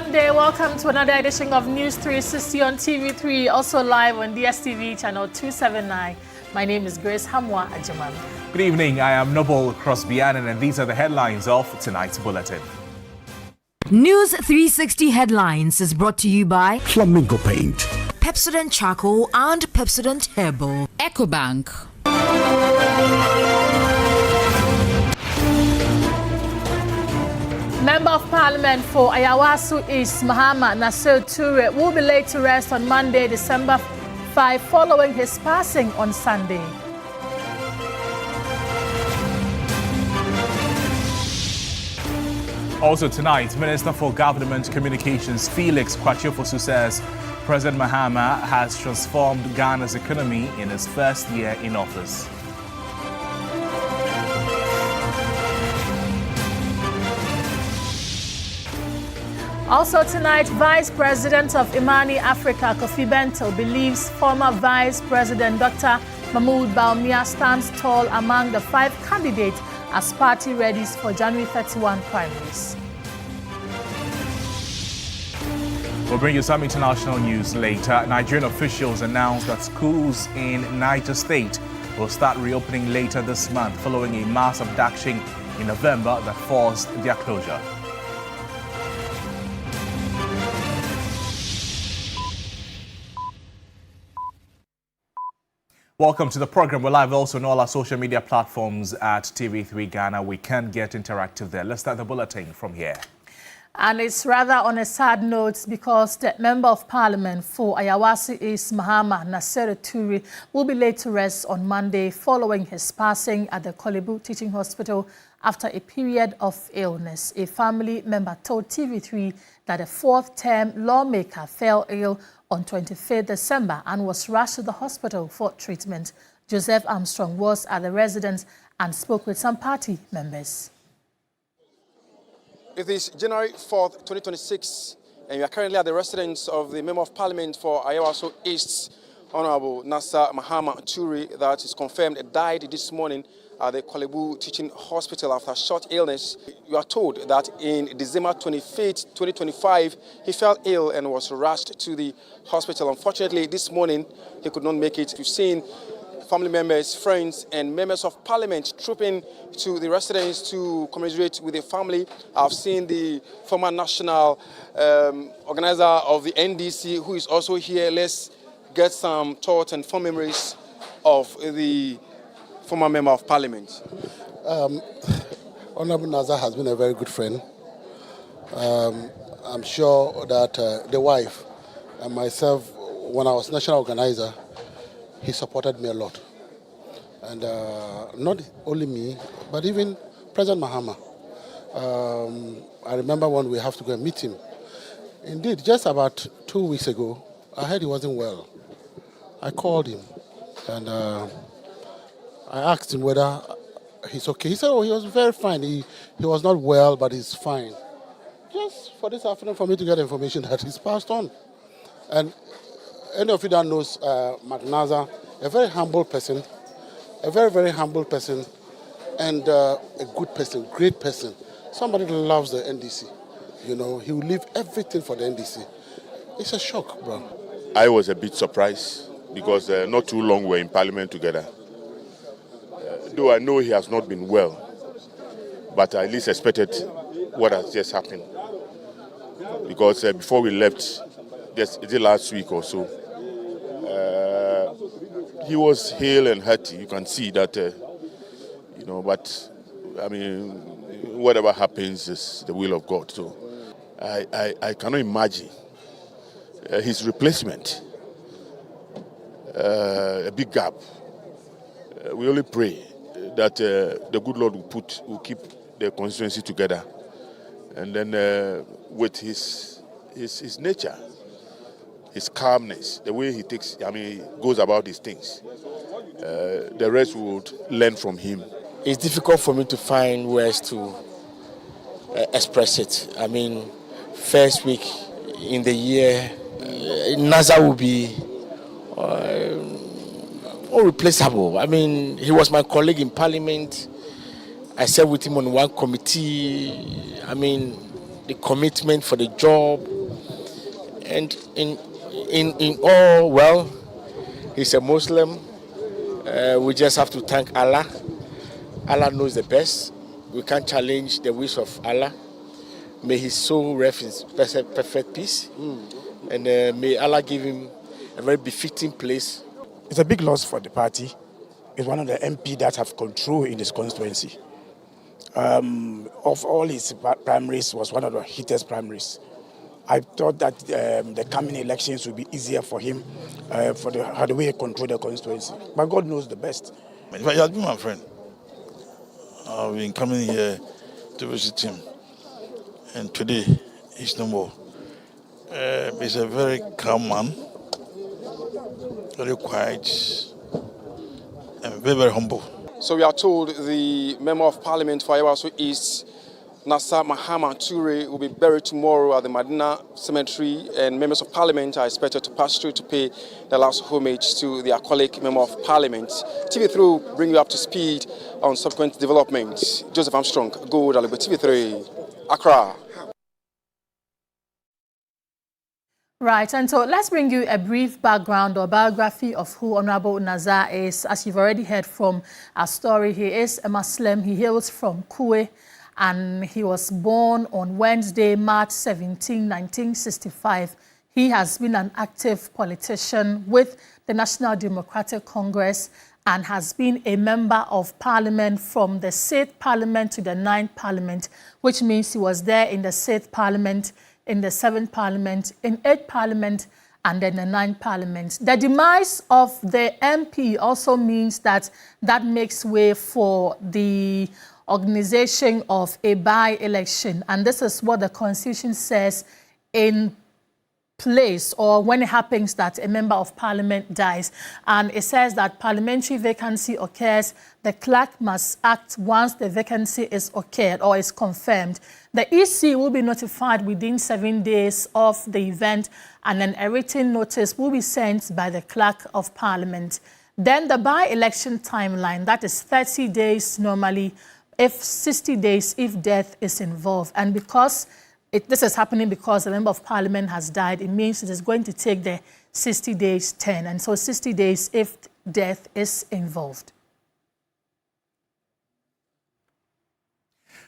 Monday. Welcome to another edition of News 360 on TV3, also live on DSTV channel 279. My name is Grace Hamwa Ajaman. Good evening. I am Noble Crosby-Annan, and these are the headlines of tonight's bulletin. News 360 headlines is brought to you by Flamingo Paint, Pepsodent Charcoal and Pepsodent Herbal, EcoBank. Member of Parliament for Ayawaso East, Naser Toure, will be laid to rest on Monday, December 5, following his passing on Sunday. Also tonight, Minister for Government Communications Felix Kwatiofosu says President Mahama has transformed Ghana's economy in his first year in office. Also tonight, Vice President of Imani Africa, Kofi Bento, believes former Vice President Dr. Mahmoud Bawumia stands tall among the 5 candidates as party readies for January 31 primaries. We'll bring you some international news later. Nigerian officials announced that schools in Niger State will start reopening later this month following a mass abduction in November that forced their closure. Welcome to the program. We're live also on all our social media platforms at TV3 Ghana. We can get interactive there. Let's start the bulletin from here. And it's rather on a sad note because the Member of Parliament for Ayawaso East, Naser Toure, will be laid to rest on Monday following his passing at the Kolebu Teaching Hospital after a period of illness. A family member told TV3 that a 4th-term lawmaker fell ill on 25th December and was rushed to the hospital for treatment. Joseph Armstrong was at the residence and spoke with some party members. It is January 4th, 2026, and we are currently at the residence of the Member of Parliament for Ayawaso East, Honorable Naser Toure, that is confirmed died this morning at the Kolebu Teaching Hospital after a short illness. You are told that in December 25th, 2025, he fell ill and was rushed to the hospital. Unfortunately, this morning, he could not make it. You've seen family members, friends, and members of parliament trooping to the residence to commiserate with the family. I've seen the former national organizer of the NDC, who is also here. Let's get some thoughts and fond memories of the former member of parliament. Honorable Naser has been a very good friend. I'm sure that the wife and myself, when I was national organizer, he supported me a lot. And not only me, but even President Mahama. I remember when we have to go and meet him. Indeed, just about 2 weeks ago, I heard he wasn't well. I called him and I asked him whether he's okay. He said, oh, he was very fine. He was not well, but he's fine. Just for this afternoon, for me to get information that he's passed on. And any of you that knows Naser, a very humble person, a very, very humble person, and a good person, great person. Somebody that loves the NDC. You know, he will leave everything for the NDC. It's a shock, bro. I was a bit surprised because not too long we were in parliament together. Though I know he has not been well, but I at least expected what has just happened. Because before we left, just the last week or so, he was hale and hearty. You can see that, you know, but I mean, whatever happens is the will of God. So I cannot imagine his replacement, a big gap. We only pray that the good Lord will keep the constituency together, and then with his nature, his calmness, the way he goes about his things, the rest would learn from him. It's difficult for me to find words to express it. I mean, first week in the year, Naser will be irreplaceable. I mean, he was my colleague in parliament. I served with him on one committee. I mean, the commitment for the job, And in all, well, he's a Muslim. We just have to thank Allah. Allah knows the best. We can't challenge the wish of Allah. May his soul rest in perfect peace. And may Allah give him a very befitting place. It's a big loss for the party. It's one of the MP that have control in his constituency. Of all his primaries, was one of the hittest primaries. I thought that the coming elections would be easier for him for the way he control the constituency. But God knows the best. He has been my friend. I've been coming here to visit him. And today, he's no more. He's a very calm man, very quiet, and very, very humble. So we are told the Member of Parliament for Ayawaso East, Naser Toure, will be buried tomorrow at the Medina Cemetery, and members of Parliament are expected to pass through to pay the last homage to their colleague Member of Parliament. TV3 will bring you up to speed on subsequent developments. Joseph Armstrong, Go Dalibo, TV3, Accra. Right, and so let's bring you a brief background or biography of who Honorable Naser is. As you've already heard from our story, he is a Muslim. He hails from Toure, and he was born on Wednesday, March 17, 1965. He has been an active politician with the National Democratic Congress and has been a member of Parliament from the 6th Parliament to the 9th Parliament, which means he was there in the 6th Parliament, in the 7th Parliament, in 8th Parliament, and then the 9th Parliament. The demise of the MP also means that makes way for the organization of a by-election. And this is what the Constitution says in place, or when it happens that a member of Parliament dies. And it says that parliamentary vacancy occurs, the clerk must act once the vacancy is occurred or is confirmed. The EC will be notified within 7 days of the event, and then a written notice will be sent by the clerk of Parliament. Then the by-election timeline, that is 30 days normally, if 60 days if death is involved. And because this is happening because the Member of Parliament has died, it means it is going to take the 60 days turn. And so 60 days if death is involved.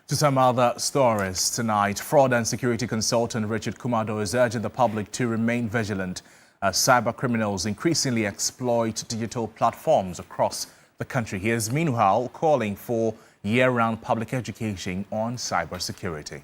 To some other stories tonight, fraud and security consultant Richard Kpandai is urging the public to remain vigilant as cyber criminals increasingly exploit digital platforms across the country. He is meanwhile calling for year-round public education on cybersecurity.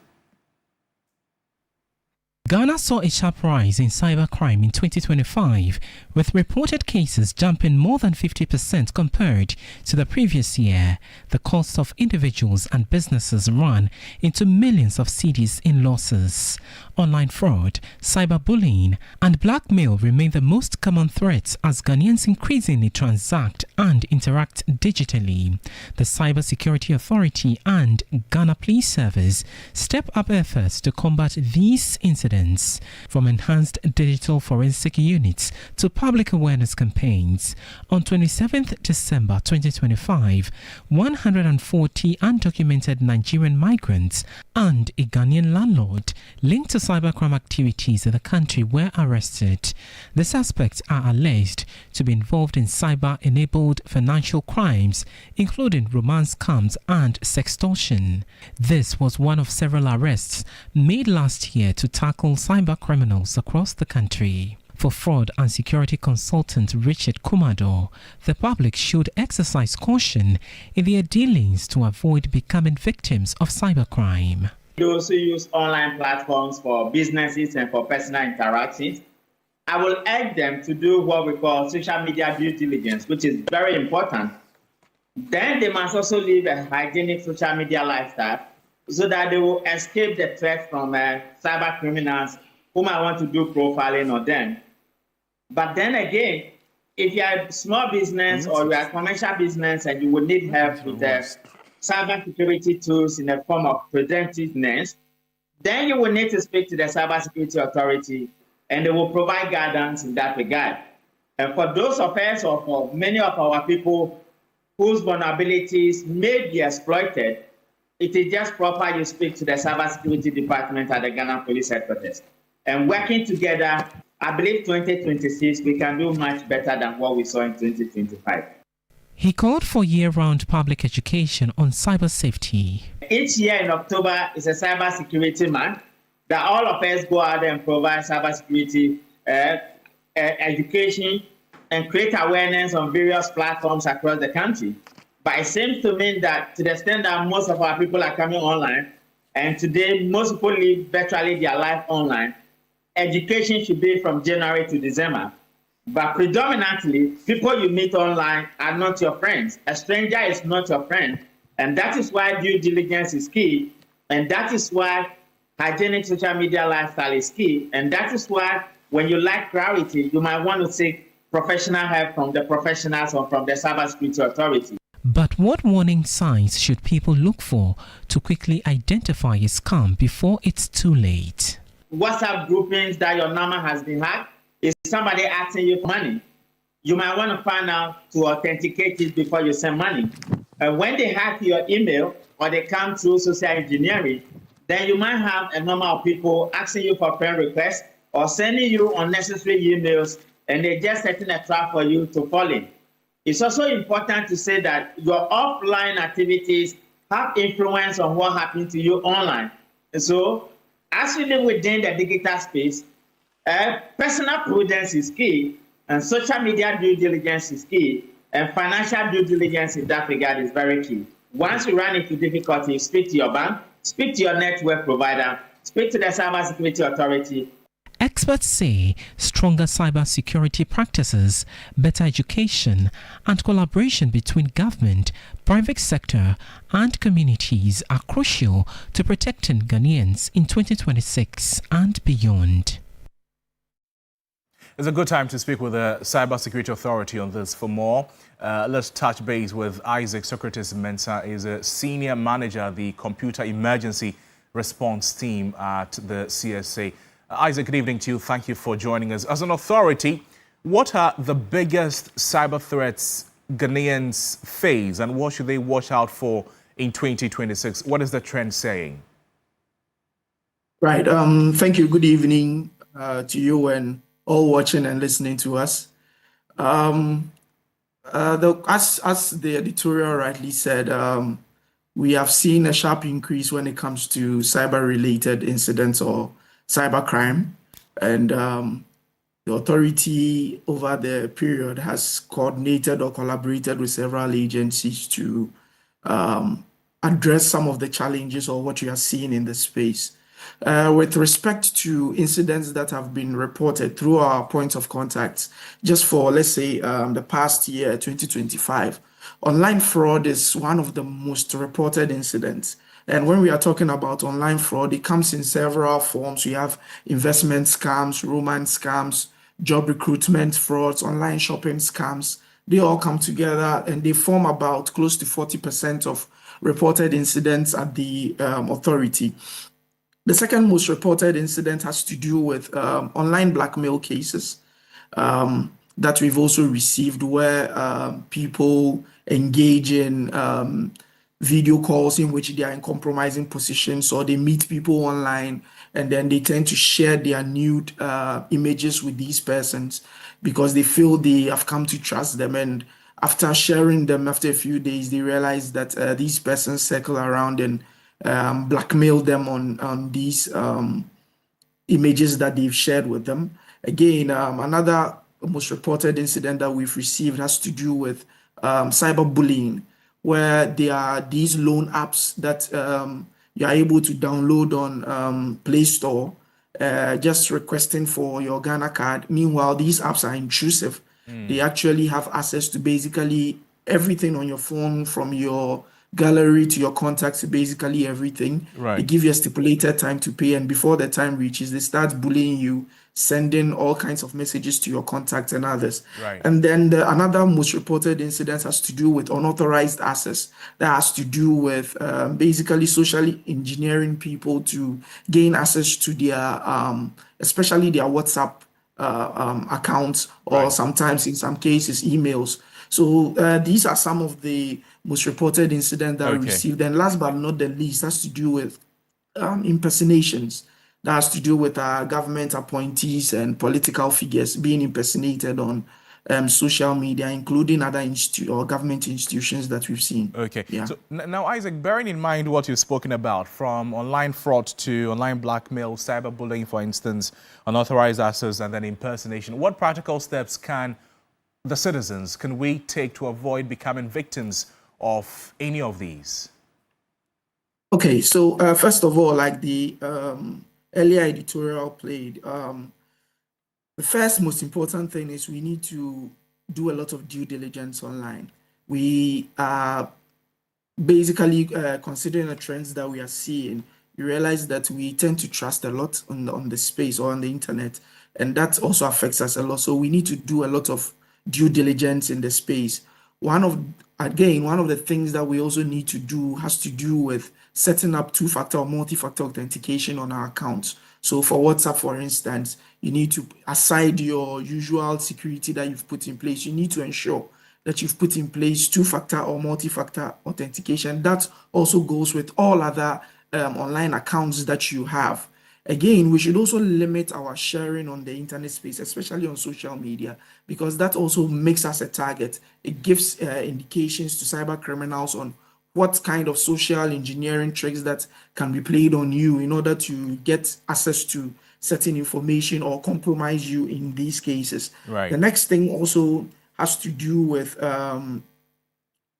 Ghana saw a sharp rise in cybercrime in 2025, with reported cases jumping more than 50% compared to the previous year. The cost of individuals and businesses ran into millions of cedis in losses. Online fraud, cyberbullying, and blackmail remain the most common threats as Ghanaians increasingly transact and interact digitally. The Cybersecurity Authority and Ghana Police Service step up efforts to combat these incidents. From enhanced digital forensic units to public awareness campaigns. On 27th December 2025, 140 undocumented Nigerian migrants and a Ghanaian landlord linked to cybercrime activities in the country were arrested. The suspects are alleged to be involved in cyber-enabled financial crimes, including romance scams and sextortion. This was one of several arrests made last year to tackle cyber criminals across the country. For fraud and security consultant Richard Kpandai, the public should exercise caution in their dealings to avoid becoming victims of cybercrime. Those who use online platforms for businesses and for personal interactions, I will urge them to do what we call social media due diligence, which is very important. Then they must also live a hygienic social media lifestyle, so that they will escape the threat from cyber criminals who might want to do profiling on them. But then again, if you are a small business or you are a commercial business and you will need help with cyber security tools in the form of preventiveness, then you will need to speak to the Cybersecurity Authority and they will provide guidance in that regard. And for those of us or for many of our people whose vulnerabilities may be exploited, it is just proper you speak to the Cybersecurity Department at the Ghana Police Headquarters. And working together, I believe 2026, we can do much better than what we saw in 2025. He called for year-round public education on cyber safety. Each year in October is a cyber security month that all of us go out and provide cyber security education and create awareness on various platforms across the country. But it seems to me that to the extent that most of our people are coming online, and today most people live virtually their life online, education should be from January to December. But predominantly, people you meet online are not your friends. A stranger is not your friend. And that is why due diligence is key. And that is why hygienic social media lifestyle is key. And that is why when you lack clarity, you might want to seek professional help from the professionals or from the cybersecurity authority. But what warning signs should people look for to quickly identify a scam before it's too late? WhatsApp groupings that your number has been hacked is somebody asking you for money. You might want to find out to authenticate it before you send money. When they hack your email or they come through social engineering, then you might have a number of people asking you for friend requests or sending you unnecessary emails, and they're just setting a trap for you to fall in. It's also important to say that your offline activities have influence on what happens to you online. And so, as you live within the digital space, personal prudence is key, and social media due diligence is key, and financial due diligence in that regard is very key. Once you run into difficulty, speak to your bank, speak to your network provider, speak to the cybersecurity authority. Experts say stronger cybersecurity practices, better education, and collaboration between government, private sector, and communities are crucial to protecting Ghanaians in 2026 and beyond. It's a good time to speak with the Cybersecurity Authority on this. For more, let's touch base with Isaac Socrates Mensah. Is a senior manager at the Computer Emergency Response Team at the CSA. Isaac, good evening to you. Thank you for joining us. As an authority, what are the biggest cyber threats Ghanaians face, and what should they watch out for in 2026? What is the trend saying? Right. Thank you. Good evening to you and all watching and listening to us. As the editorial rightly said, we have seen a sharp increase when it comes to cyber-related incidents or cybercrime, and the authority over the period has coordinated or collaborated with several agencies to address some of the challenges or what you are seeing in the space. With respect to incidents that have been reported through our points of contact, just for, let's say, the past year, 2025, online fraud is one of the most reported incidents. And when we are talking about online fraud, it comes in several forms. We have investment scams, romance scams, job recruitment frauds, online shopping scams. They all come together and they form about close to 40% of reported incidents at the authority. The second most reported incident has to do with online blackmail cases that we've also received, where people engage in video calls in which they are in compromising positions, or they meet people online and then they tend to share their nude images with these persons because they feel they have come to trust them. And after sharing them, after a few days, they realize that these persons circle around and blackmail them on these images that they've shared with them. Again, another most reported incident that we've received has to do with cyberbullying, where there are these loan apps that you are able to download on Play Store, just requesting for your Ghana card. Meanwhile, these apps are intrusive. They actually have access to basically everything on your phone, from your gallery to your contacts, basically everything. Right. They give you a stipulated time to pay, and before the time reaches, they start bullying you, sending all kinds of messages to your contacts and others. Right. And then another most reported incident has to do with unauthorized access. That has to do with basically socially engineering people to gain access to their, especially their WhatsApp accounts, or Right. sometimes in some cases emails. So these are some of the most reported incidents that we Okay. received. And last but not the least has to do with impersonations. that has to do with government appointees and political figures being impersonated on social media, including other government institutions that we've seen. Okay. Yeah. So now, Isaac, bearing in mind what you've spoken about, from online fraud to online blackmail, cyberbullying, for instance, unauthorized access, and then impersonation, what practical steps can we take to avoid becoming victims of any of these? Okay, so first of all, like the earlier editorial played, the first most important thing is we need to do a lot of due diligence online. We are basically considering the trends that we are seeing. You realize that we tend to trust a lot on the space or on the internet, and that also affects us a lot. So we need to do a lot of due diligence in the space. One of the things that we also need to do has to do with setting up two-factor or multi-factor authentication on our accounts. So for WhatsApp, for instance, you need to, aside your usual security that you've put in place, you need to ensure that you've put in place two-factor or multi-factor authentication. That also goes with all other online accounts that you have. Again, we should also limit our sharing on the internet space, especially on social media, because that also makes us a target. It gives indications to cyber criminals on what kind of social engineering tricks that can be played on you in order to get access to certain information or compromise you in these cases. Right. The next thing also has to do with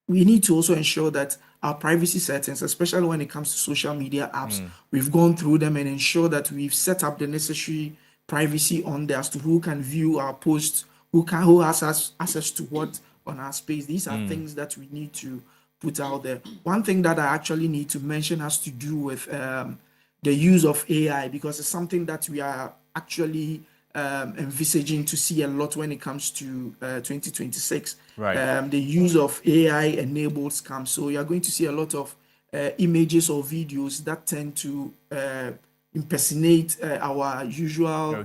we need to also ensure that our privacy settings, especially when it comes to social media apps, we've gone through them and ensure that we've set up the necessary privacy on there as to who can view our posts, who has access to what on our space. These are things that we need to put out there. One thing that I actually need to mention has to do with the use of AI, because it's something that we are actually envisaging to see a lot when it comes to 2026. Right. The use of AI-enabled scams. So you're going to see a lot of images or videos that tend to impersonate our usual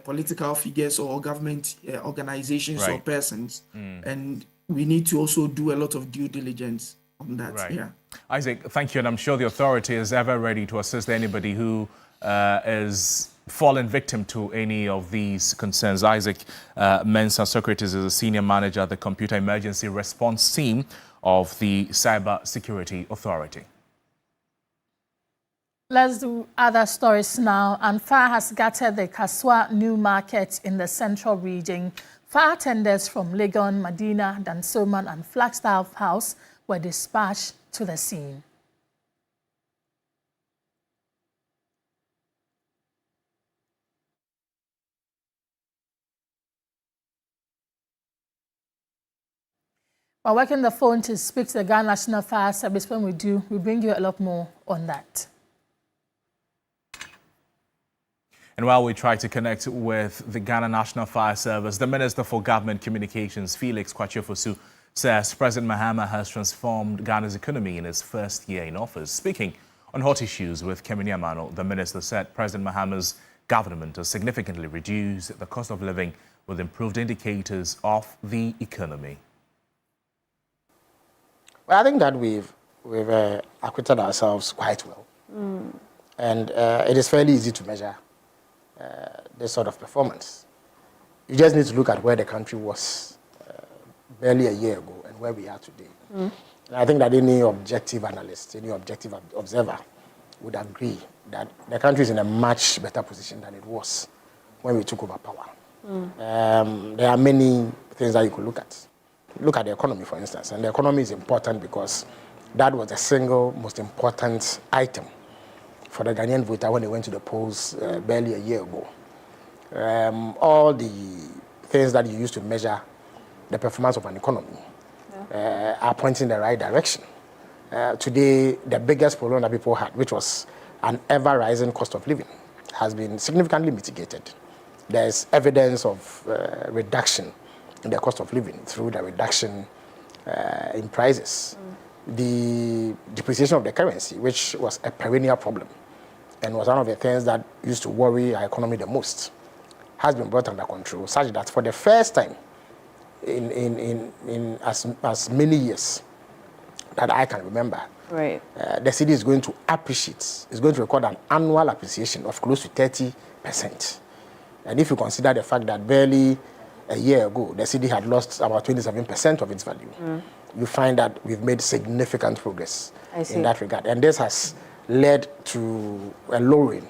political figures or government organizations or persons. And we need to also do a lot of due diligence on that. Right. Yeah. Isaac, thank you. And I'm sure the authority is ever ready to assist anybody who is fallen victim to any of these concerns. Isaac Mensah Socrates is a senior manager at the Computer Emergency Response Team of the Cyber Security Authority. Let's do other stories now. And fire has gutted the Kaswa New Market in the central region. Fire tenders from Legon, Medina, Dansoman and Flagstaff House were dispatched to the scene. We're working the phone to speak to the Ghana National Fire Service. When we do, we bring you a lot more on that. And while we try to connect with the Ghana National Fire Service, the Minister for Government Communications, Felix Kwatiofosu, says President Mahama has transformed Ghana's economy in his first year in office. Speaking on hot issues with Kemini Amano, the minister said President Mahama's government has significantly reduced the cost of living with improved indicators of the economy. Well, I think that we've acquitted ourselves quite well. And it is fairly easy to measure this sort of performance. You just need to look at where the country was barely a year ago and where we are today. And I think that any objective analyst, any objective observer would agree that the country is in a much better position than it was when we took over power. There are many things that you could look at. Look at the economy, for instance. And the economy is important because that was the single most important item for the Ghanaian voter when they went to the polls barely a year ago. All the things that you use to measure the performance of an economy are pointing in the right direction. Today, the biggest problem that people had, which was an ever-rising cost of living, has been significantly mitigated. There's evidence of reduction in the cost of living through the reduction in prices. The depreciation of the currency, which was a perennial problem and was one of the things that used to worry our economy the most, has been brought under control, such that for the first time in as many years that I can remember, Right. The city is going to appreciate, it's going to record an annual appreciation of close to 30%. And if you consider the fact that barely a year ago, the city had lost about 27% of its value, you find that we've made significant progress in that regard. And this has led to a lowering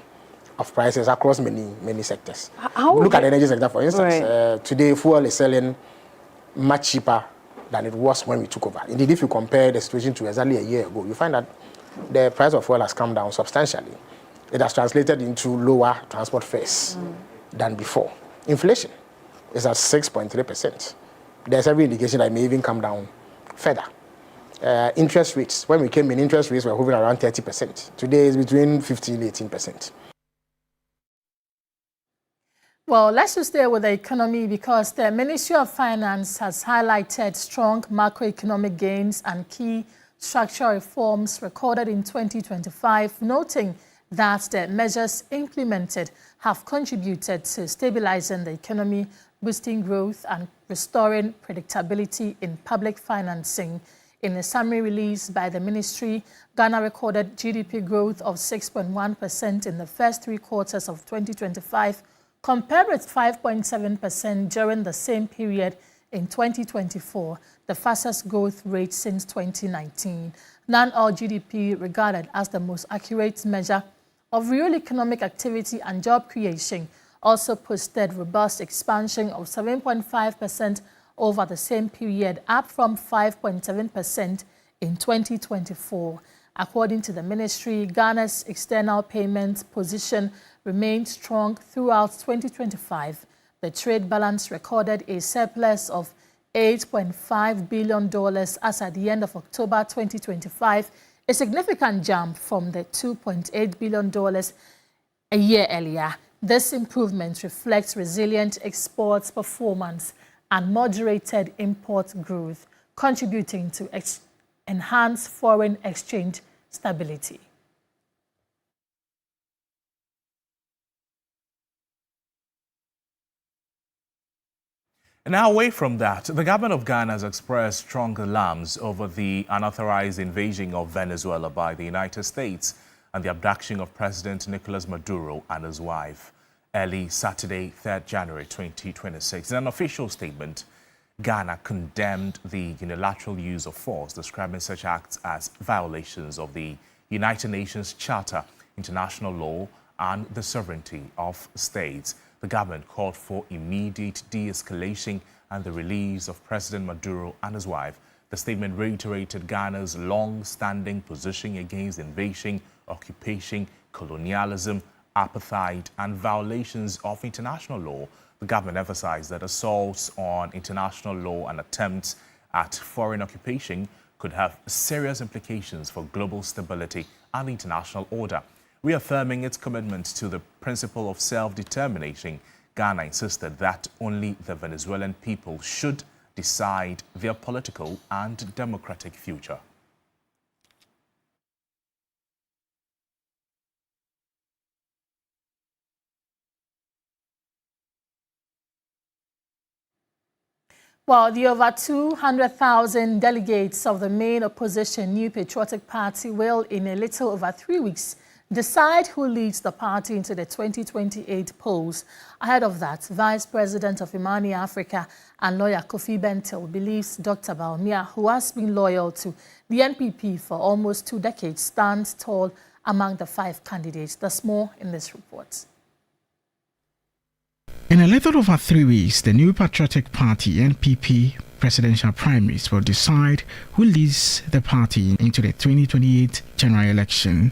of prices across many sectors. Look at the energy sector, for instance. Right. Today, fuel is selling much cheaper than it was when we took over. Indeed, if you compare the situation to exactly a year ago, you find that the price of fuel has come down substantially. It has translated into lower transport fares than before. Inflation is at 6.3%. There's every indication that it may even come down further. Interest rates, when we came in, interest rates were hovering around 30%. Today, it's between 15% and 18%. Well, let's just stay with the economy because the Ministry of Finance has highlighted strong macroeconomic gains and key structural reforms recorded in 2025, noting that the measures implemented have contributed to stabilizing the economy, boosting growth and restoring predictability in public financing. In a summary released by the ministry, Ghana recorded GDP growth of 6.1% in the first 3 quarters of 2025, compared with 5.7% during the same period in 2024, the fastest growth rate since 2019. Non-oil GDP, regarded as the most accurate measure of real economic activity and job creation, also posted robust expansion of 7.5% over the same period, up from 5.7% in 2024. According to the ministry, Ghana's external payments position remained strong throughout 2025. The trade balance recorded a surplus of $8.5 billion as at the end of October 2025, a significant jump from the $2.8 billion a year earlier. This improvement reflects resilient exports performance and moderated import growth, contributing to enhanced foreign exchange stability. Now, away from that, the government of Ghana has expressed strong alarms over the unauthorized invasion of Venezuela by the United States and the abduction of President Nicolas Maduro and his wife early Saturday, 3rd January 2026. In an official statement, Ghana condemned the unilateral use of force, describing such acts as violations of the United Nations Charter, international law, and the sovereignty of states. The government called for immediate de-escalation and the release of President Maduro and his wife. The statement reiterated Ghana's long-standing position against invasion, occupation, colonialism, apartheid, and violations of international law. The government emphasized that assaults on international law and attempts at foreign occupation could have serious implications for global stability and the international order. Reaffirming its commitment to the principle of self-determination, Ghana insisted that only the Venezuelan people should decide their political and democratic future. Well, the over 200,000 delegates of the main opposition New Patriotic Party will, in a little over 3 weeks, decide who leads the party into the 2028 polls. Ahead of that, Vice President of Imani Africa and lawyer Kofi Bentil believes Dr. Bawumia, who has been loyal to the NPP for almost 2 decades, stands tall among the 5 candidates. There's more in this report. In a little over 3 weeks, the New Patriotic Party NPP presidential primaries will decide who leads the party into the 2028 general election.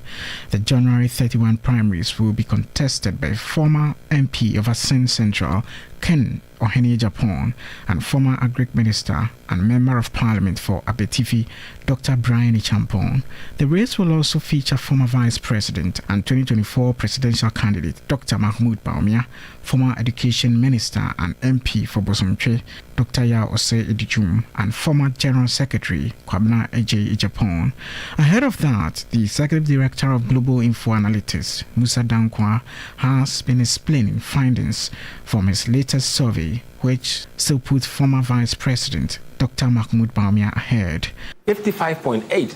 The January 31 primaries will be contested by former MP of Asin Central, Ken Ohene Japan, and former Agric Minister and Member of Parliament for Abetifi, Dr. Brian Champon. The race will also feature former Vice President and 2024 presidential candidate Dr. Mahmoud Bawumia, former Education Minister and MP for Bosomtwe, Dr. Yao Ose Edijum, and former General Secretary Kwabena Eje Ijapon. Ahead of that, the Executive Director of Global Info Analytics, Musa Dankwa, has been explaining findings from his latest survey, which still put former Vice President Dr. Mahmoud Bawumia ahead. 55.8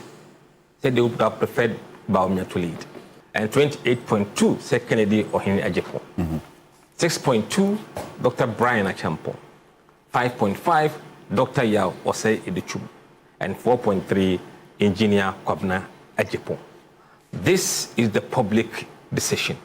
said they would have preferred Bawumia to lead. And 28.2 said Kennedy or Henry Ajepo. 6.2, Dr. Brian Achampong. 5.5, Dr. Yao Osei Idichum. And 4.3, Engineer Kwabna Ajepo. This is the public decision,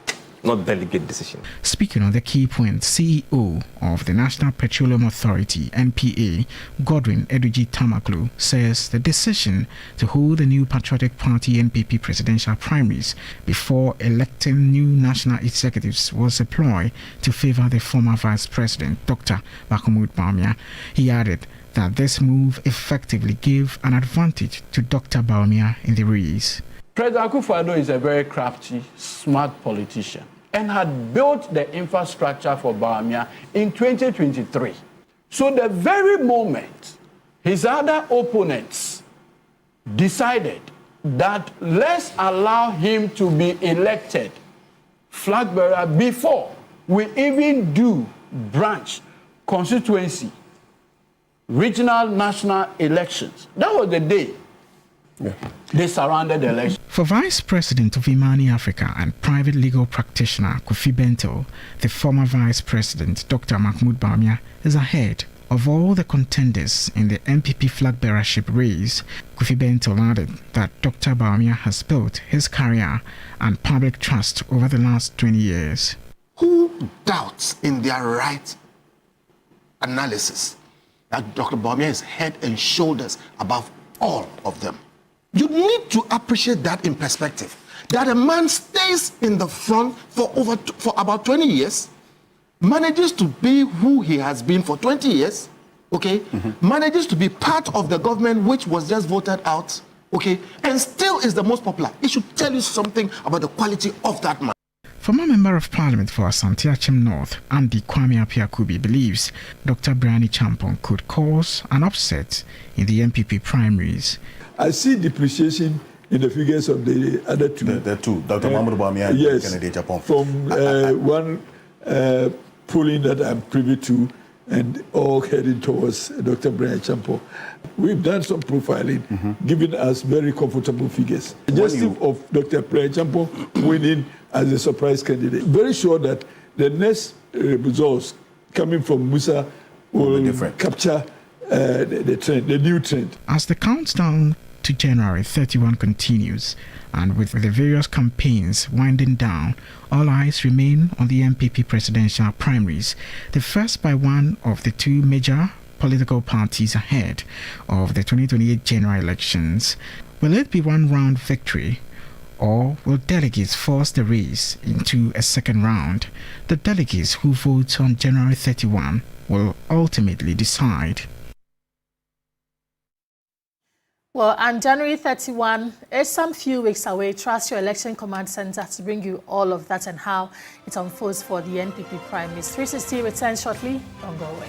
not delegate decision. Speaking on the key point, CEO of the National Petroleum Authority, NPA, Godwin Eduji Tamaklu, says the decision to hold the new Patriotic Party NPP presidential primaries before electing new national executives was a ploy to favor the former Vice President, Dr. Mahmoud Bawumia. He added that this move effectively gave an advantage to Dr. Bawumia in the race. President Akufo-Addo is a very crafty, smart politician and had built the infrastructure for Bawumia in 2023. So the very moment his other opponents decided that let's allow him to be elected flag bearer before we even do branch, constituency, regional, national elections, that was the day they surrounded the election. For Vice President of Imani Africa and private legal practitioner Kofi Bento, the former Vice President Dr. Mahmoud Bawumia is ahead of all the contenders in the NPP flag bearership race. Kofi Bento added that Dr. Bawumia has built his career and public trust over the last 20 years. Who doubts in their right analysis that Dr. Bawumia is head and shoulders above all of them? You need to appreciate that in perspective. That a man stays in the front for about 20 years, manages to be who he has been for 20 years, okay? Manages to be part of the government which was just voted out, okay? And still is the most popular. It should tell you something about the quality of that man. Former Member of Parliament for Asante Achem North, Andy Kwame Apiakubi, believes Dr. Brian Achampong could cause an upset in the NPP primaries. I see depreciation in the figures of the other two. The two, Dr. Mahmoud Bawumia and yes, Kennedy Achampong. From one polling that I'm privy to, and all heading towards Dr. Brian Achampong. We've done some profiling, giving us very comfortable figures. Suggestive of Dr. Brian Achampong winning as a surprise candidate. Very sure that the next results coming from Musa will capture the trend, the new trend. As the countdown to January 31 continues, and with the various campaigns winding down, all eyes remain on the NPP presidential primaries, the first by one of the two major political parties ahead of the 2028 general elections. Will it be one round victory, or will delegates force the race into a second round? The delegates who vote on January 31 will ultimately decide. Well, and January 31 is some few weeks away. Trust your election command center to bring you all of that and how it unfolds for the NPP primaries. 360 returns shortly. Don't go away.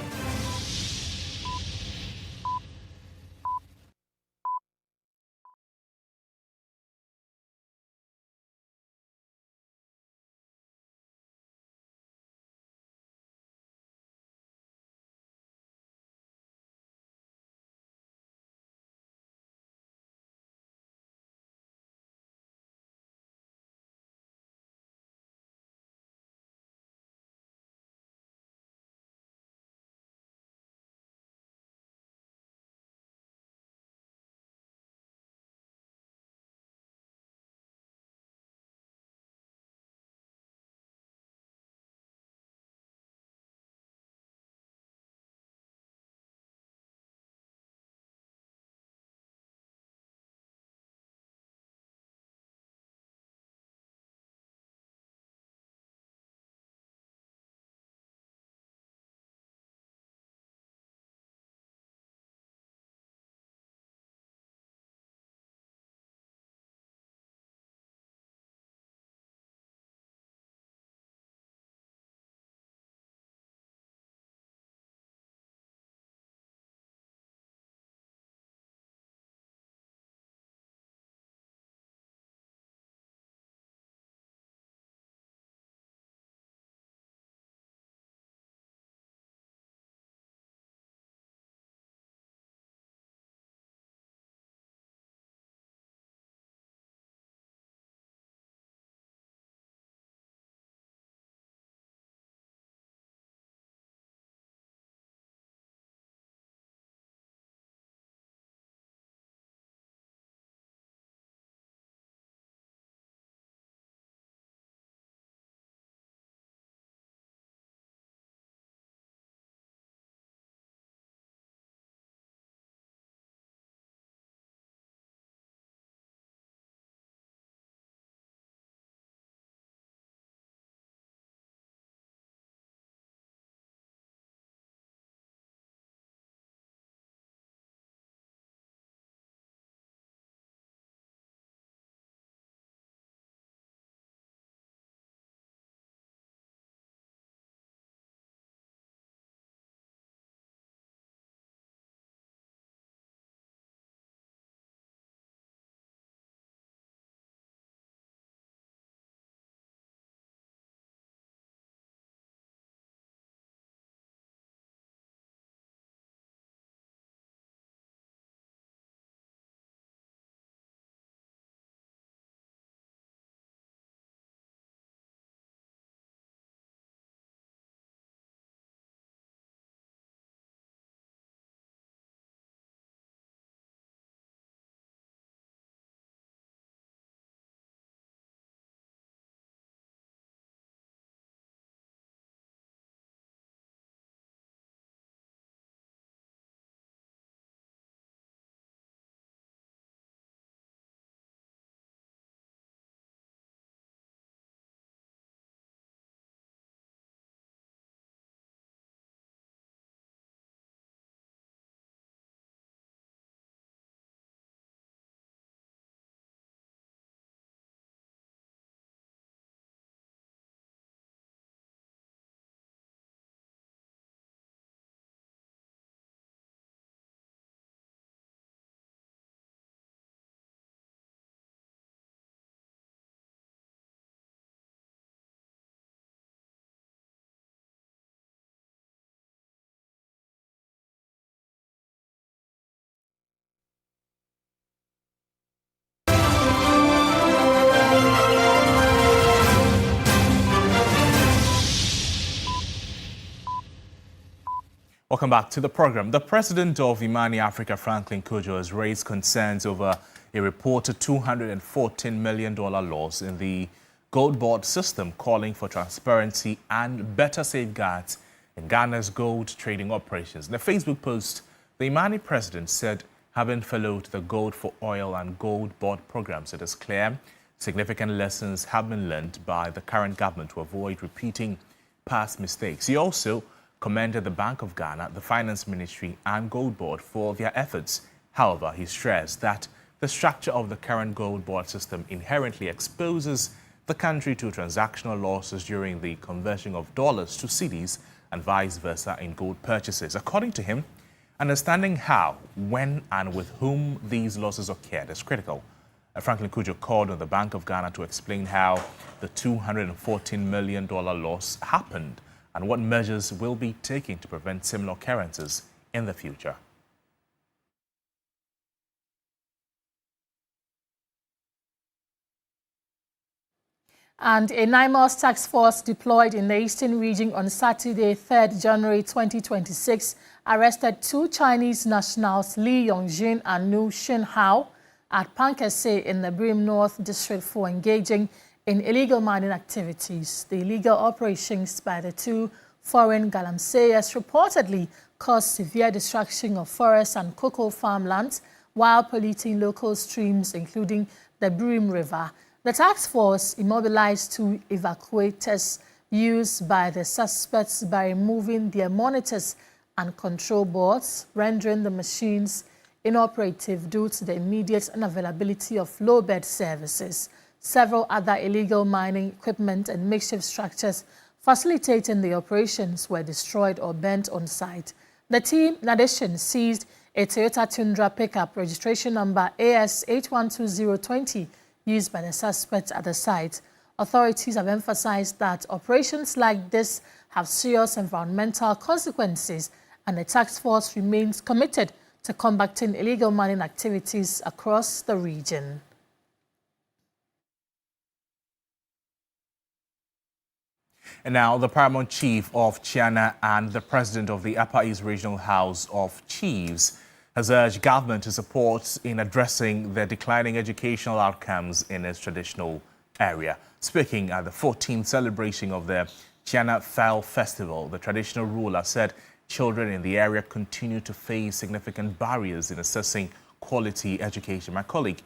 Welcome back to the program. The president of Imani Africa, Franklin Cudjoe, has raised concerns over a reported $214 million loss in the gold board system, calling for transparency and better safeguards in Ghana's gold trading operations. In a Facebook post, the Imani president said, having followed the Gold for Oil and Gold Board programs, it is clear significant lessons have been learned by the current government to avoid repeating past mistakes. He also commended the Bank of Ghana, the Finance Ministry and Gold Board for their efforts. However, he stressed that the structure of the current Gold Board system inherently exposes the country to transactional losses during the conversion of dollars to cedis and vice versa in gold purchases. According to him, understanding how, when and with whom these losses occurred is critical. Franklin Cudjoe called on the Bank of Ghana to explain how the $214 million loss happened and what measures will be taken to prevent similar occurrences in the future. And a NIMOS task force deployed in the Eastern region on Saturday, 3rd January 2026, arrested 2 Chinese nationals, Li Yongjun and Nu Xinhao, at Pankese in the Brim North District for engaging in illegal mining activities. The illegal operations by the 2 foreign galamseyers reportedly caused severe destruction of forests and cocoa farmlands while polluting local streams, including the Brim River. The task force immobilized 2 evacuators used by the suspects by removing their monitors and control boards, rendering the machines inoperative due to the immediate unavailability of low-bed services. Several other illegal mining equipment and makeshift structures facilitating the operations were destroyed or burnt on site. The team, in addition, seized a Toyota Tundra pickup registration number AS 812020 used by the suspects at the site. Authorities have emphasized that operations like this have serious environmental consequences, and the task force remains committed to combating illegal mining activities across the region. And now, the Paramount Chief of Chiana and the President of the Upper East Regional House of Chiefs has urged government to support in addressing the declining educational outcomes in its traditional area. Speaking at the 14th celebration of the Chiana Fao Festival, the traditional ruler said children in the area continue to face significant barriers in accessing quality education. My colleague,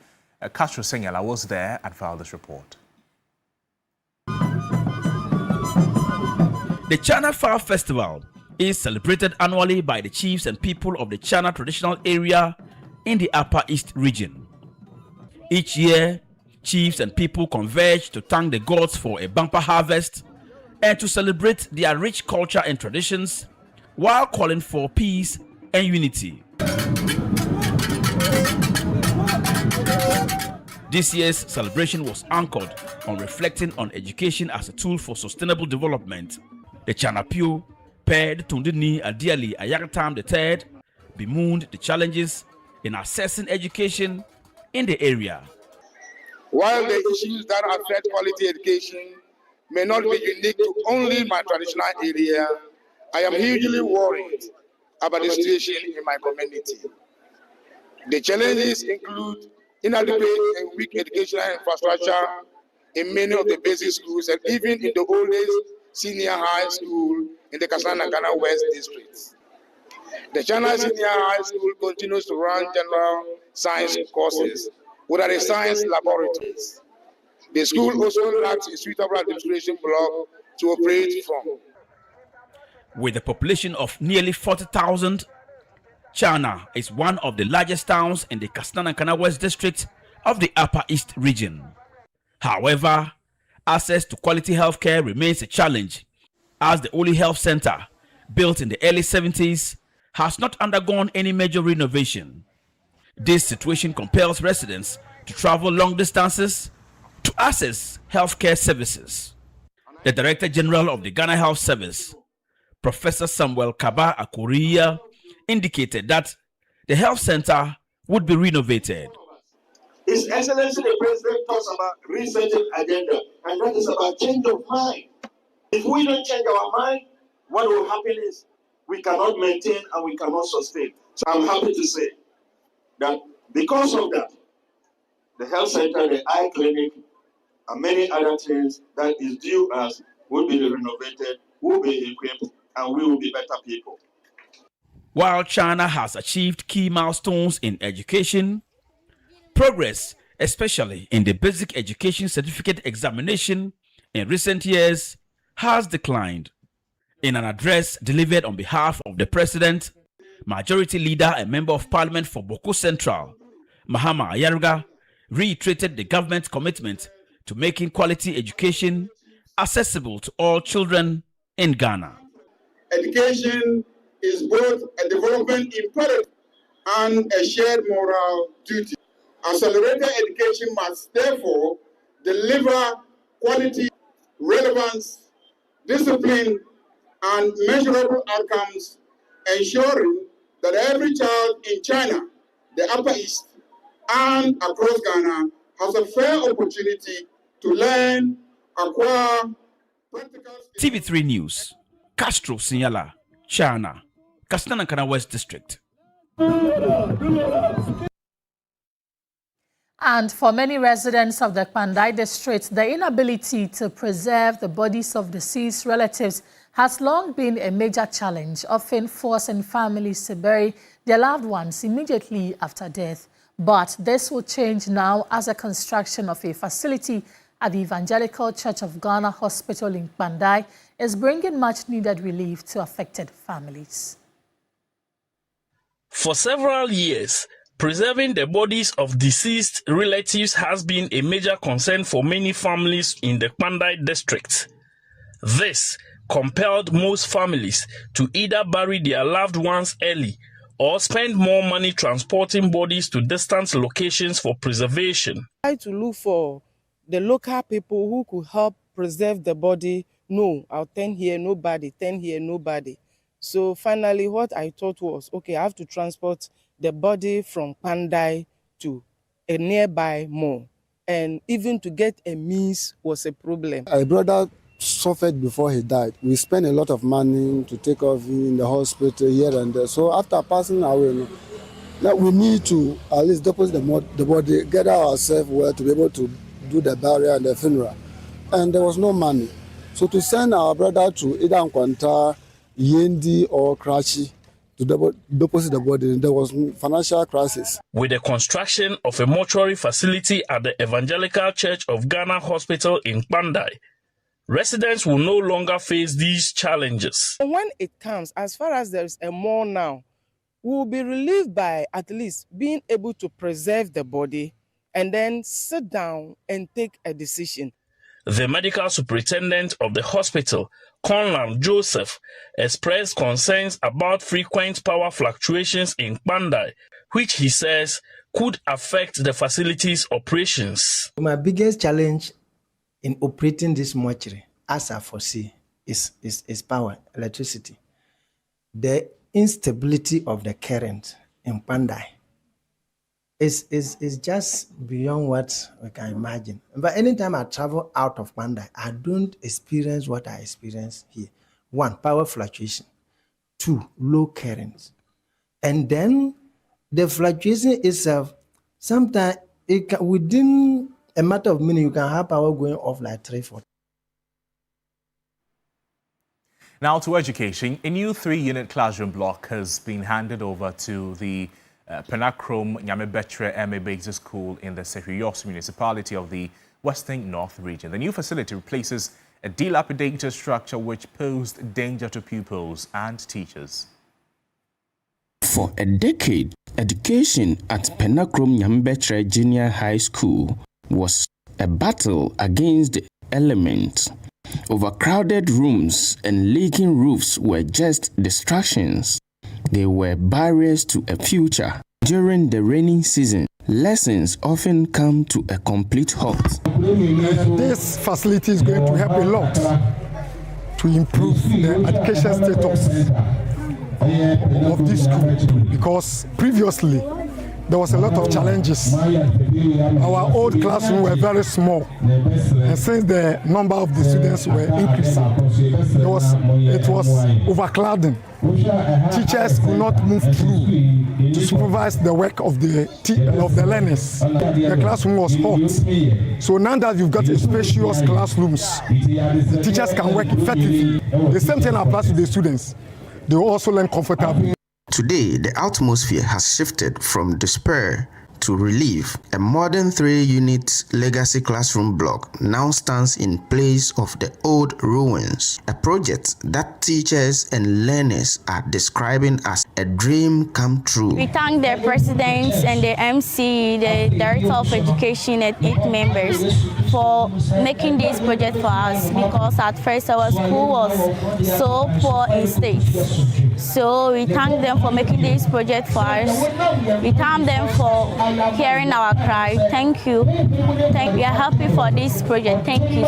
Castro Senyala, was there and filed this report. The Chiana Fao Festival is celebrated annually by the chiefs and people of the Chiana traditional area in the Upper East region. Each year, chiefs and people converge to thank the gods for a bumper harvest and to celebrate their rich culture and traditions while calling for peace and unity. This year's celebration was anchored on reflecting on education as a tool for sustainable development. The Chanapio, Ped Tundini Adiali Ayagatam III, bemoaned the challenges in accessing education in the area. While the issues that affect quality education may not be unique to only my traditional area, I am hugely worried about the situation in my community. The challenges include inadequate and weak educational infrastructure in many of the basic schools and even in the oldest senior high school in the Kpandai West district. The Chiana Senior High School continues to run general science courses without a science laboratories. The school also lacks a suitable administration block to operate from. With a population of nearly 40,000, Chiana is one of the largest towns in the Kpandai West district of the Upper East region. However, access to quality healthcare remains a challenge, as the Oli Health Center, built in the early 70s, has not undergone any major renovation. This situation compels residents to travel long distances to access healthcare services. The Director General of the Ghana Health Service, Professor Samuel Kaba Akuriya, indicated that the health center would be renovated. His Excellency the President talks about resetting agenda, and that is about change of mind. If we don't change our mind, what will happen is we cannot maintain and we cannot sustain. So I'm happy to say that because of that, the health center, the eye clinic, and many other things that is due us will be renovated, will be equipped, and we will be better people. While China has achieved key milestones in education, progress, especially in the basic education certificate examination in recent years, has declined. In an address delivered on behalf of the President, Majority Leader and Member of Parliament for Boko Central, Mahama Ayaruga, reiterated the government's commitment to making quality education accessible to all children in Ghana. Education is both a development imperative and a shared moral duty. Accelerated education must therefore deliver quality, relevance, discipline, and measurable outcomes, ensuring that every child in China, the Upper East, and across Ghana has a fair opportunity to learn, acquire practical skills. TV3 News, Castro Sinyala, Chiana, Kpandai West District. And for many residents of the Kpandai district, the inability to preserve the bodies of deceased relatives has long been a major challenge, often forcing families to bury their loved ones immediately after death. But this will change now as the construction of a facility at the Evangelical Church of Ghana Hospital in Kpandai is bringing much-needed relief to affected families. For several years, preserving the bodies of deceased relatives has been a major concern for many families in the Kpandai district. This compelled most families to either bury their loved ones early or spend more money transporting bodies to distant locations for preservation. I try to look for the local people who could help preserve the body. No, I'll turn here, nobody, turn here, nobody. So finally what I thought was, okay, I have to transport the body from Kpandai to a nearby mall. And even to get a means was a problem. My brother suffered before he died. We spent a lot of money to take off in the hospital here and there. So after passing away, now we need to at least deposit the body, get ourselves well to be able to do the burial and the funeral. And there was no money. So to send our brother to either Nkwanta, Yendi or Krachi to deposit the body, there was financial crisis. With the construction of a mortuary facility at the Evangelical Church of Ghana Hospital in Kpandai, residents will no longer face these challenges. When it comes, as far as there is a mall now, we will be relieved by at least being able to preserve the body and then sit down and take a decision. The medical superintendent of the hospital, Conlan Joseph, expressed concerns about frequent power fluctuations in Kpandai, which he says could affect the facility's operations. My biggest challenge in operating this mortuary, as I foresee, is power, electricity. The instability of the current in Kpandai is just beyond what we can imagine. But anytime I travel out of Kpandai, I don't experience what I experience here. 1, power fluctuation. 2, low currents. And then the fluctuation itself, sometimes within a matter of minutes, you can have power going off like 3-4. Now to education. A new 3-unit classroom block has been handed over to the Penakrom Nyamebetre MA Basic School in the Serios municipality of the Western North region. The new facility replaces a dilapidated structure which posed danger to pupils and teachers. For a decade, education at Penakrom Nyamebetre Junior High School was a battle against the elements. Overcrowded rooms and leaking roofs were just distractions. They were barriers to a future. During the rainy season, lessons often come to a complete halt. This facility is going to help a lot to improve the education status of this school, because previously there was a lot of challenges. Our old classroom were very small, and since the number of the students were increasing, it was overcrowding. Teachers could not move through to supervise the work of the learners. The classroom was hot. So now that you've got spacious classrooms, the teachers can work effectively. The same thing applies to the students. They also learn comfortably. Today, the atmosphere has shifted from despair to relief. A modern 3-unit legacy classroom block now stands in place of the old ruins, a project that teachers and learners are describing as a dream come true. We thank the president and the MC, the director of education and 8 members for making this project for us, because at first our school was so poor in state. So we thank them for making this project for us. We thank them for hearing our cry. Thank you. We are happy for this project. Thank you.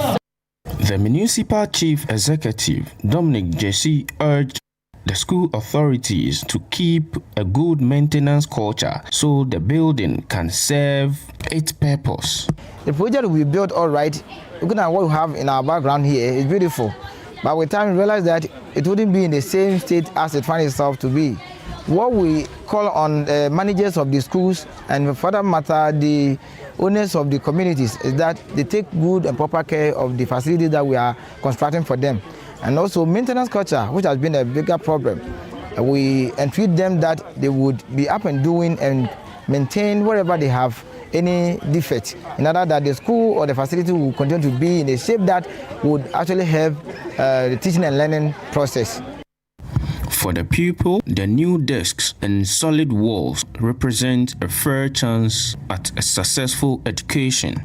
The municipal chief executive, Dominic Jesse, urged the school authorities to keep a good maintenance culture so the building can serve its purpose. The project will be built all right. Looking at what we have in our background here, it's beautiful. But with time we realized that it wouldn't be in the same state as it finds itself to be. What we call on managers of the schools, and for that matter the owners of the communities, is that they take good and proper care of the facilities that we are constructing for them. And also maintenance culture, which has been a bigger problem. We entreat them that they would be up and doing and maintain wherever they have any defect, in order that the school or the facility will continue to be in a shape that would actually help the teaching and learning process. For the pupil, the new desks and solid walls represent a fair chance at a successful education.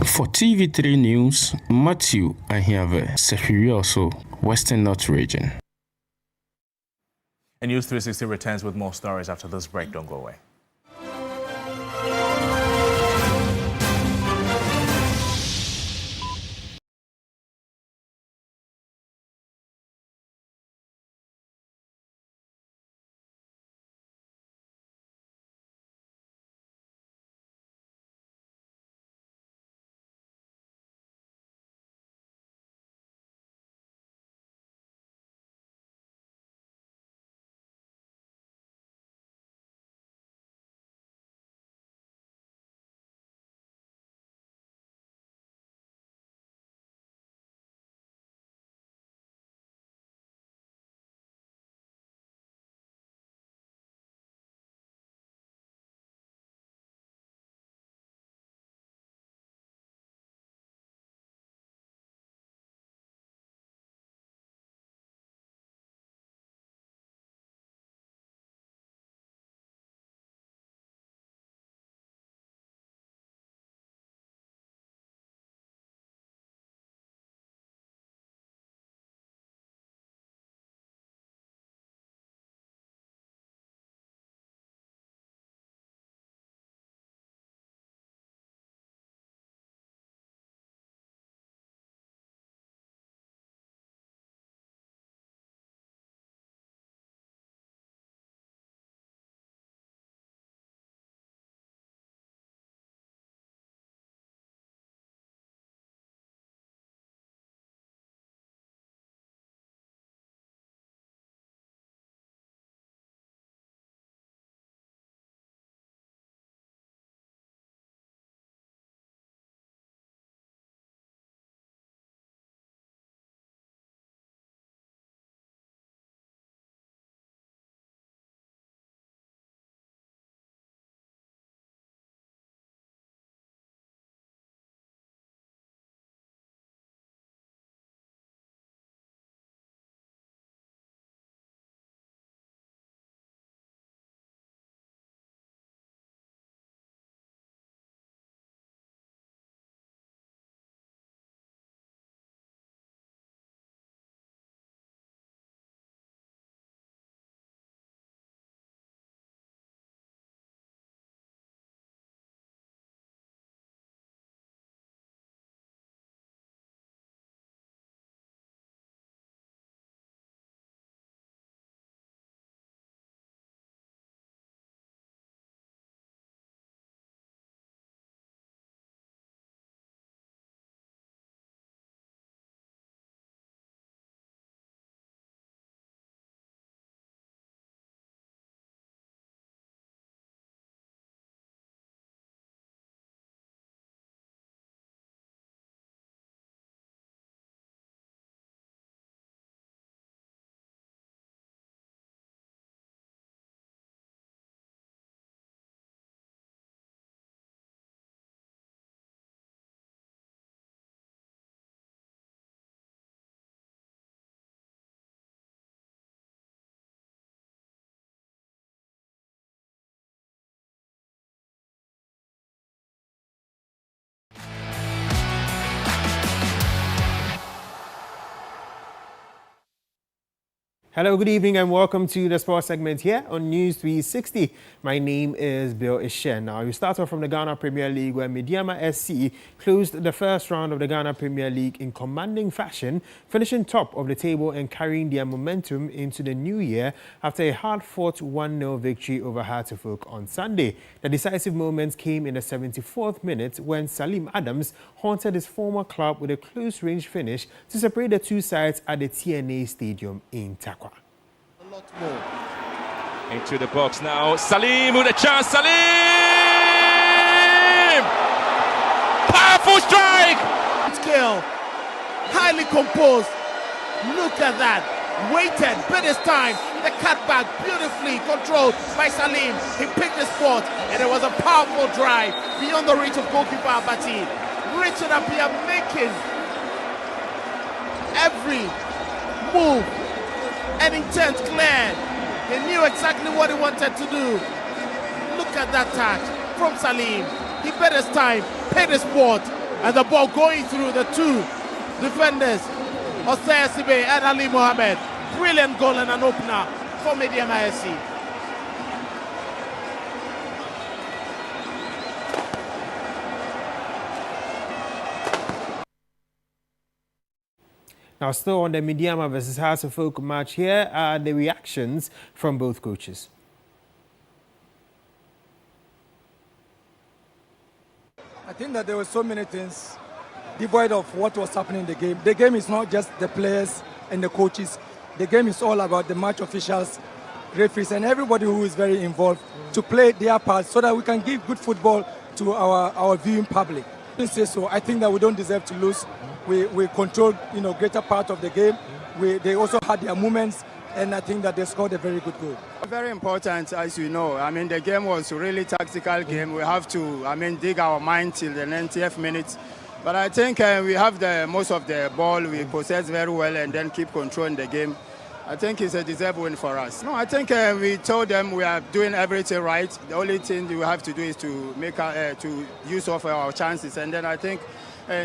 For TV3 News, Matthew Ahiave, Sefirioso, Western North Region. And News360 returns with more stories after this break. Don't go away. Hello, good evening and welcome to the sports segment here on News 360. My name is Bill Ishen. Now, we start off from the Ghana Premier League where Mediama SC closed the first round of the Ghana Premier League in commanding fashion, finishing top of the table and carrying their momentum into the new year after a hard-fought 1-0 victory over Hartlepool on Sunday. The decisive moments came in the 74th minute when Salim Adams haunted his former club with a close-range finish to separate the two sides at the TNA Stadium in Takwa. A lot more. Into the box now. Salim with a chance. Salim! Powerful strike! Skill. Highly composed. Look at that. Waited. Bit his time. The cutback beautifully controlled by Salim. He picked the spot and it was a powerful drive beyond the reach of goalkeeper Abati. Richard Appiah making every move and intent clear. He knew exactly what he wanted to do. Look at that touch from Salim. He bet his time, paid his sport, and the ball going through the two defenders, Osei Sibe and Ali Mohammed. Brilliant goal and an opener for Mediama SC. Now, still on the Mediama versus Hartlepool match, here are the reactions from both coaches. I think that there were so many things devoid of what was happening in the game. The game is not just the players and the coaches. The game is all about the match officials, referees, and everybody who is very involved to play their part so that we can give good football to our viewing public. I didn't say so. I think that we don't deserve to lose. We controlled, greater part of the game. They also had their moments, and I think that they scored a very good goal. Very important, as you know. I mean, the game was a really tactical game. We have to, dig our mind till the 90th minute. But I think we have most of the ball. We possess very well and then keep controlling the game. I think it's a deserved win for us. No, I think we told them we are doing everything right. The only thing we have to do is to make to use of our chances. And then I think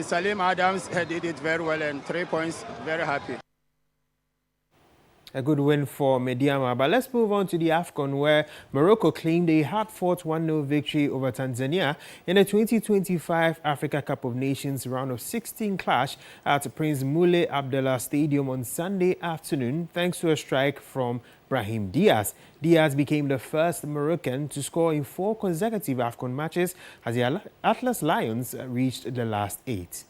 Salim Adams did it very well and 3 points, very happy. A good win for Mediama. But let's move on to the AFCON where Morocco claimed a hard-fought 1-0 victory over Tanzania in the 2025 Africa Cup of Nations round of 16 clash at Prince Moulay Abdallah Stadium on Sunday afternoon thanks to a strike from Brahim Diaz. Diaz became the first Moroccan to score in 4 consecutive AFCON matches as the Atlas Lions reached the last 8.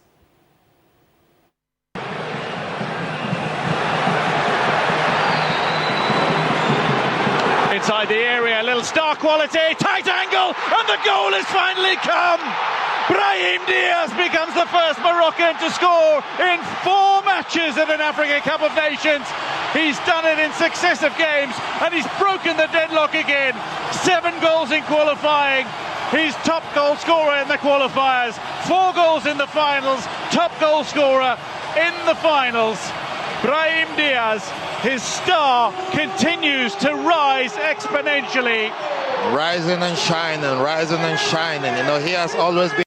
Inside the area, a little star quality, tight angle, and the goal has finally come! Brahim Diaz becomes the first Moroccan to score in 4 matches at an African Cup of Nations. He's done it in successive games, and he's broken the deadlock again. 7 goals in qualifying. He's top goal scorer in the qualifiers, 4 goals in the finals, top goal scorer in the finals. Brahim Diaz, his star continues to rise exponentially. Rising and shining. He has always been.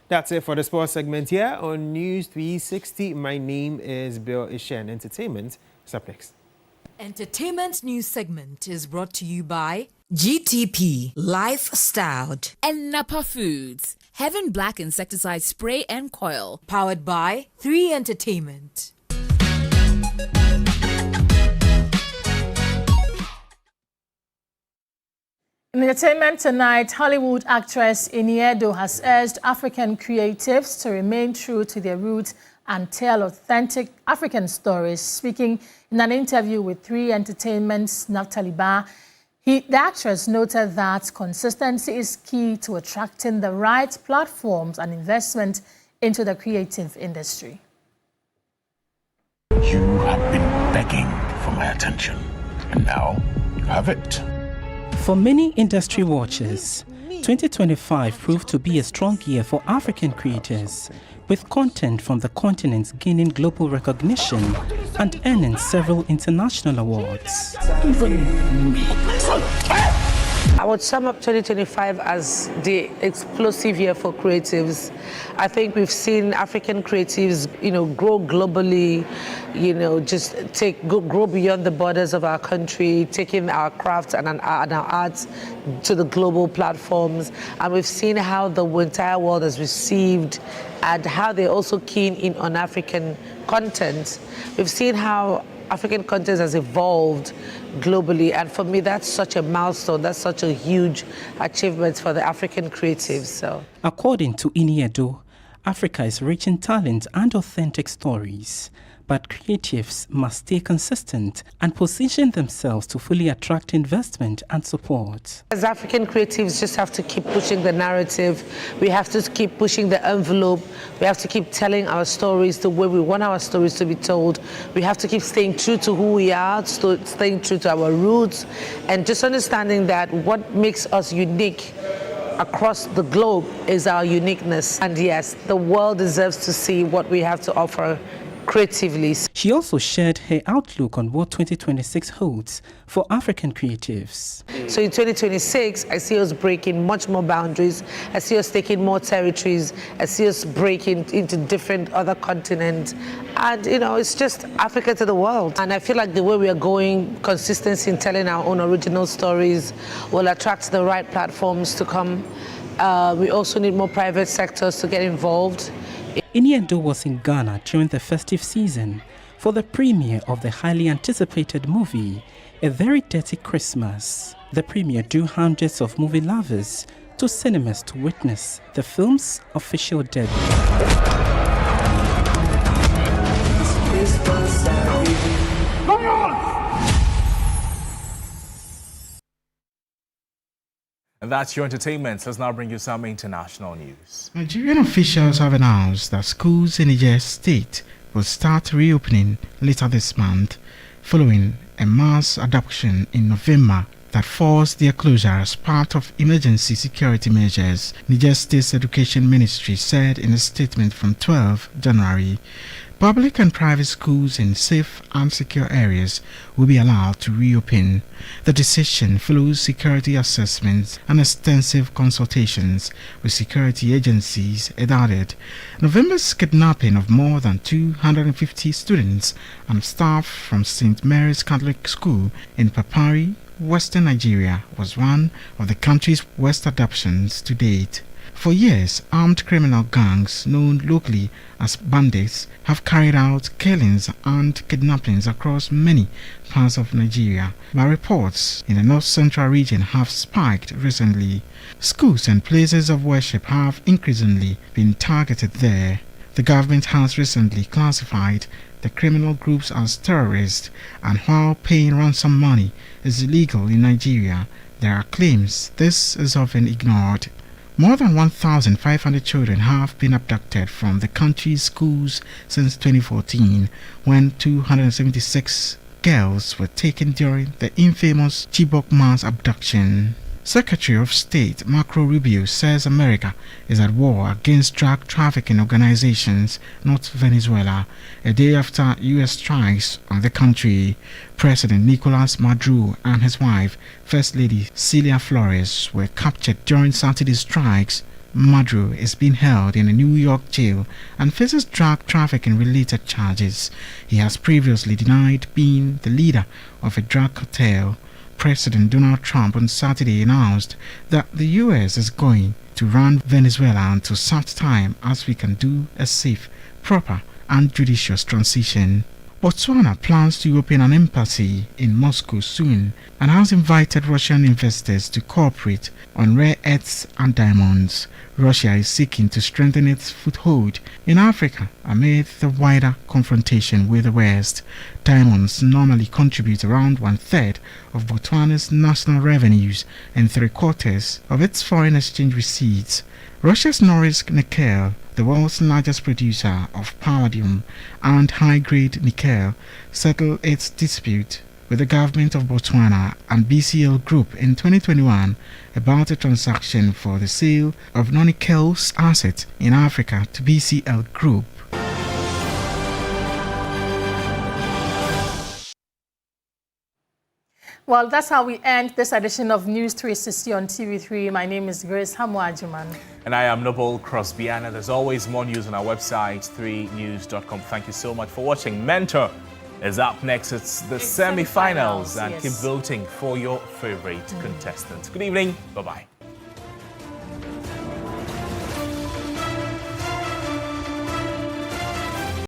That's it for the sports segment here on News 360. My name is Bill Ishen. Entertainment is up next. Entertainment news segment is brought to you by GTP Lifestyle and Napa Foods. Heaven Black Insecticide Spray and Coil. Powered by 3 Entertainment. In entertainment tonight, Hollywood actress Iniedo has urged African creatives to remain true to their roots and tell authentic African stories. Speaking in an interview with 3 Entertainment's Naftali Ba, the actress noted that consistency is key to attracting the right platforms and investment into the creative industry. You have been begging for my attention, and now you have it. For many industry watchers, 2025 proved to be a strong year for African creators, with content from the continent gaining global recognition and earning several international awards. Even me. I would sum up 2025 as the explosive year for creatives. I think we've seen African creatives, grow globally, just grow beyond the borders of our country, taking our crafts and our arts to the global platforms. And we've seen how the entire world has received and how they're also keen in on African content. We've seen how African content has evolved globally, and for me that's such a milestone, that's such a huge achievement for the African creatives. So, according to Iniedo, Africa is rich in talent and authentic stories, but creatives must stay consistent and position themselves to fully attract investment and support. As African creatives, just have to keep pushing the narrative. We have to keep pushing the envelope. We have to keep telling our stories the way we want our stories to be told. We have to keep staying true to who we are, staying true to our roots, and just understanding that what makes us unique across the globe is our uniqueness. And yes, the world deserves to see what we have to offer creatively. She also shared her outlook on what 2026 holds for African creatives. So in 2026, I see us breaking much more boundaries. I see us taking more territories. I see us breaking into different other continents. And, it's just Africa to the world. And I feel like the way we are going, consistency in telling our own original stories will attract the right platforms to come. We also need more private sectors to get involved. Iniedo was in Ghana during the festive season for the premiere of the highly anticipated movie, A Very Dirty Christmas. The premiere drew hundreds of movie lovers to cinemas to witness the film's official debut. And that's your entertainment. Let's now bring you some international news. Nigerian officials have announced that schools in Niger State will start reopening later this month, following a mass adoption in November that forced their closure as part of emergency security measures, Niger State's Education Ministry said in a statement from 12 January. Public and private schools in safe and secure areas will be allowed to reopen. The decision follows security assessments and extensive consultations with security agencies, it added. November's kidnapping of more than 250 students and staff from St. Mary's Catholic School in Papari, Western Nigeria, was one of the country's worst adoptions to date. For years, armed criminal gangs known locally as bandits have carried out killings and kidnappings across many parts of Nigeria, but reports in the north-central region have spiked recently. Schools and places of worship have increasingly been targeted there. The government has recently classified the criminal groups as terrorists, and while paying ransom money is illegal in Nigeria, there are claims this is often ignored. More than 1,500 children have been abducted from the country's schools since 2014, when 276 girls were taken during the infamous Chibok mass abduction. Secretary of State Marco Rubio says America is at war against drug trafficking organizations, not Venezuela, a day after U.S. strikes on the country. President Nicolas Maduro and his wife, First Lady Celia Flores, were captured during Saturday's strikes. Maduro is being held in a New York jail and faces drug trafficking-related charges. He has previously denied being the leader of a drug cartel. President Donald Trump on Saturday announced that the U.S. is going to run Venezuela until such time as we can do a safe, proper, and judicious transition. Botswana plans to open an embassy in Moscow soon and has invited Russian investors to cooperate on rare earths and diamonds. Russia is seeking to strengthen its foothold in Africa amid the wider confrontation with the West. Diamonds normally contribute around 1/3 of Botswana's national revenues and 3/4 of its foreign exchange receipts. Russia's Norilsk Nickel, the world's largest producer of palladium and high-grade nickel, settled its dispute with the government of Botswana and BCL Group in 2021 about a transaction for the sale of non-nickel's assets in Africa to BCL Group. Well, that's how we end this edition of News 360 on TV3. My name is Grace Hamuajuman. And I am Noble Crosby. And there's always more news on our website, 3news.com. Thank you so much for watching. Mentor is up next. It's the semi-finals. And keep voting for your favorite contestants. Good evening. Bye-bye.